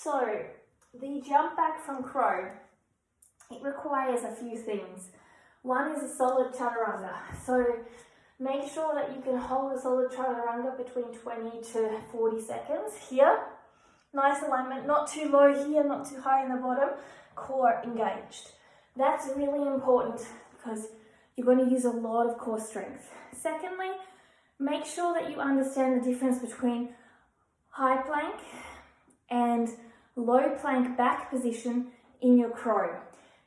So the jump back from crow, it requires a few things. One is a solid chaturanga. So make sure that you can hold a solid chaturanga between 20 to 40 seconds here. Nice alignment, not too low here, not too high in the bottom, core engaged. That's really important because you're going to use a lot of core strength. Secondly, make sure that you understand the difference between high plank and low plank back position in your crow.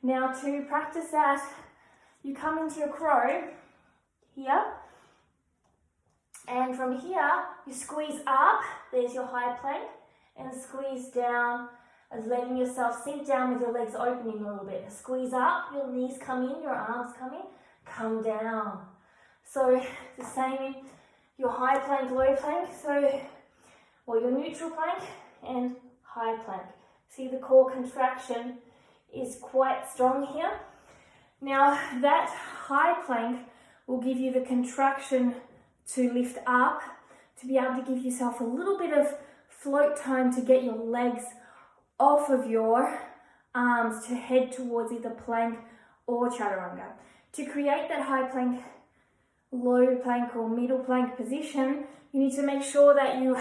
Now to practice that, you come into your crow here, and from here you squeeze up, there's your high plank, and squeeze down as letting yourself sink down with your legs opening a little bit. Squeeze up, your knees come in, your arms come in, come down. So the same in your high plank, low plank, or your neutral plank and high plank. See, the core contraction is quite strong here. Now that high plank will give you the contraction to lift up, to be able to give yourself a little bit of float time to get your legs off of your arms to head towards either plank or chaturanga. To create that high plank, low plank or middle plank position, you need to make sure that you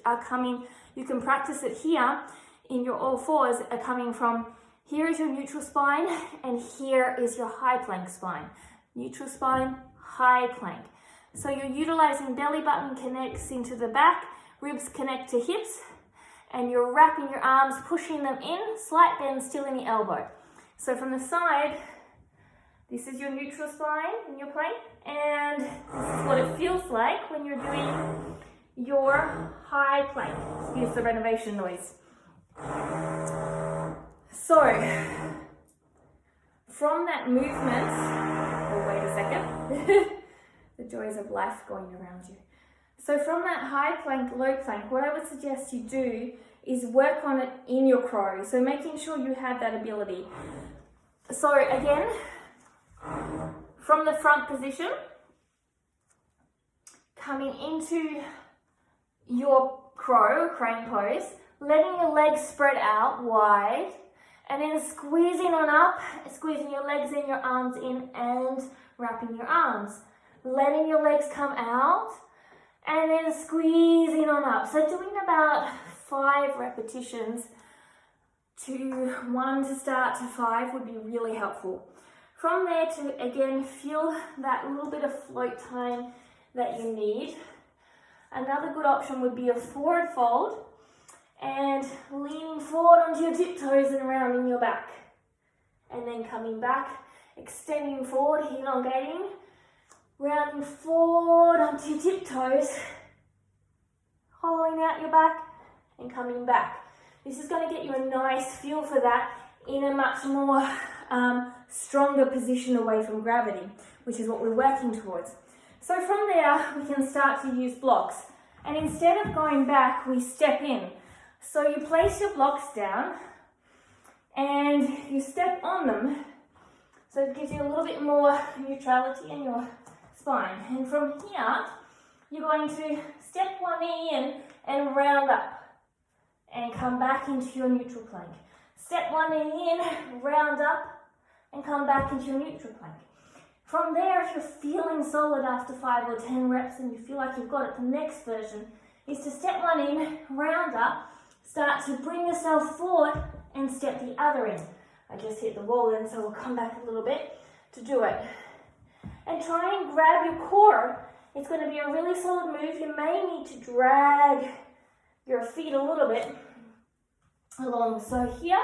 are coming, you can practice it here in your all fours, are coming from, here is your neutral spine and here is your high plank spine. Neutral spine, high plank. So you're utilizing belly button connects into the back, ribs connect to hips, and you're wrapping your arms, pushing them in, slight bend still in the elbow. So from the side, this is your neutral spine in your plank, and this is what it feels like when you're doing your high plank. Excuse the renovation noise. So, from that movement, oh wait a second, the joys of life going around you. So from that high plank, low plank, what I would suggest you do is work on it in your crow. So making sure you have that ability. So again, from the front position, coming into your crow, crane pose, letting your legs spread out wide, and then squeezing on up, squeezing your legs in, your arms in, and wrapping your arms. Letting your legs come out, and then squeezing on up. So doing about 5 repetitions to 1 to start to 5 would be really helpful. From there to, again, feel that little bit of float time that you need. Another good option would be a forward fold and leaning forward onto your tiptoes and rounding your back. And then coming back, extending forward, elongating, rounding forward onto your tiptoes, hollowing out your back and coming back. This is going to get you a nice feel for that in a much more stronger position away from gravity, which is what we're working towards. So from there, we can start to use blocks. And instead of going back, we step in. So you place your blocks down and you step on them. So it gives you a little bit more neutrality in your spine. And from here, you're going to step one knee in and round up and come back into your neutral plank. Step one knee in, round up and come back into your neutral plank. From there, if you're feeling solid after 5 or 10 reps and you feel like you've got it, the next version is to step one in, round up, start to bring yourself forward and step the other in. I just hit the wall then, so we'll come back a little bit to do it. And try and grab your core. It's going to be a really solid move. You may need to drag your feet a little bit along. So here,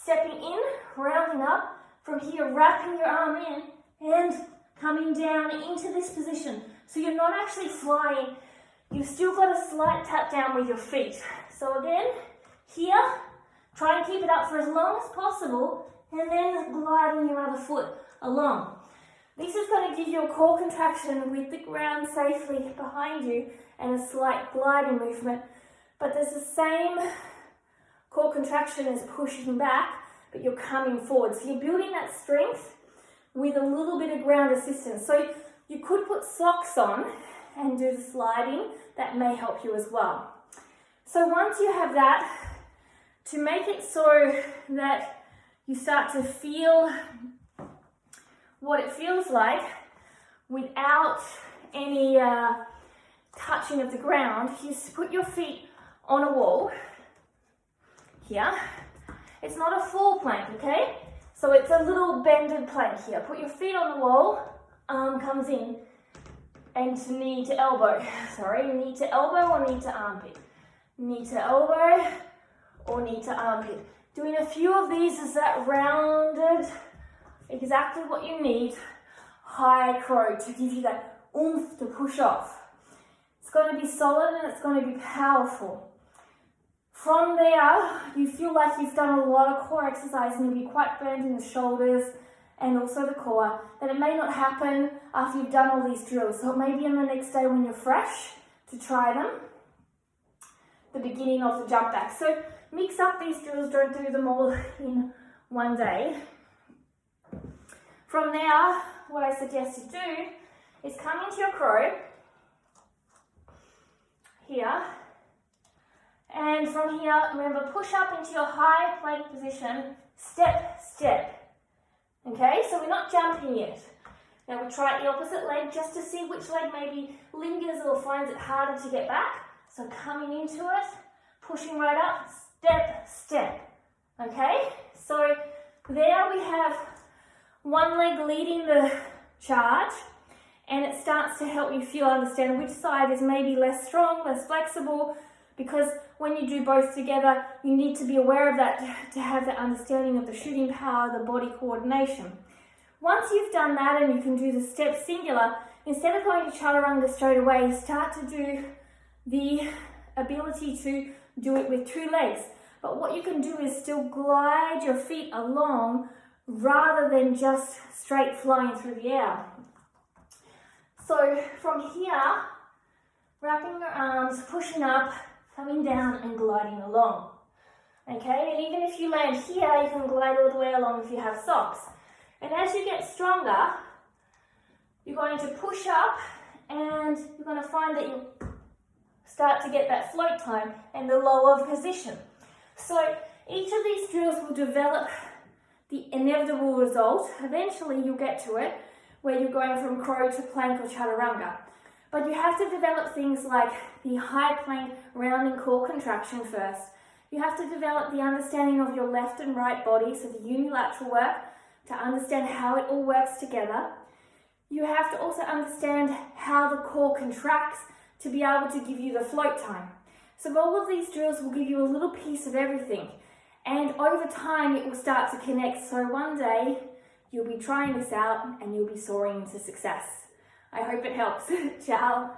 stepping in, rounding up. From here, wrapping your arm in and coming down into this position. So you're not actually flying. You've still got a slight tap down with your feet. So again, here, try and keep it up for as long as possible and then gliding your other foot along. This is going to give you a core contraction with the ground safely behind you and a slight gliding movement. But there's the same core contraction as pushing back, but you're coming forward. So you're building that strength with a little bit of ground assistance. So you could put socks on and do the sliding. That may help you as well. So once you have that, to make it so that you start to feel what it feels like without any touching of the ground. You put your feet on a wall here. It's not a full plank, okay? So it's a little bended plank here. Put your feet on the wall, arm comes in, and to knee to elbow. Sorry, knee to elbow or knee to armpit. Knee to elbow or knee to armpit. Doing a few of these is that rounded, exactly what you need, high crow to give you that oomph to push off. It's going to be solid and it's going to be powerful. From there, you feel like you've done a lot of core exercise and you'll be quite burnt in the shoulders and also the core. Then it may not happen after you've done all these drills. So maybe on the next day when you're fresh to try them, the beginning of the jump back. So mix up these drills, don't do them all in one day. From there, what I suggest you do is come into your crow here. And from here, remember, push up into your high plank position, step, step. Okay, so we're not jumping yet. Now we'll try the opposite leg just to see which leg maybe lingers or finds it harder to get back. So coming into it, pushing right up, step, step. Okay, so there we have one leg leading the charge, and it starts to help you understand which side is maybe less strong, less flexible, because when you do both together, you need to be aware of that to have the understanding of the shooting power, the body coordination. Once you've done that and you can do the step singular, instead of going to Chaturanga straight away, start to do the ability to do it with two legs. But what you can do is still glide your feet along rather than just straight flying through the air. So from here, wrapping your arms, pushing up, coming down and gliding along. Okay, and even if you land here, you can glide all the way along if you have socks. And as you get stronger, you're going to push up and you're going to find that you start to get that float time and the lower position. So each of these drills will develop the inevitable result. Eventually you'll get to it where you're going from crow to plank or chaturanga. But you have to develop things like the high plank rounding core contraction first. You have to develop the understanding of your left and right body, so the unilateral work, to understand how it all works together. You have to also understand how the core contracts to be able to give you the float time. So all of these drills will give you a little piece of everything. And over time, it will start to connect. So one day, you'll be trying this out and you'll be soaring into success. I hope it helps. Ciao.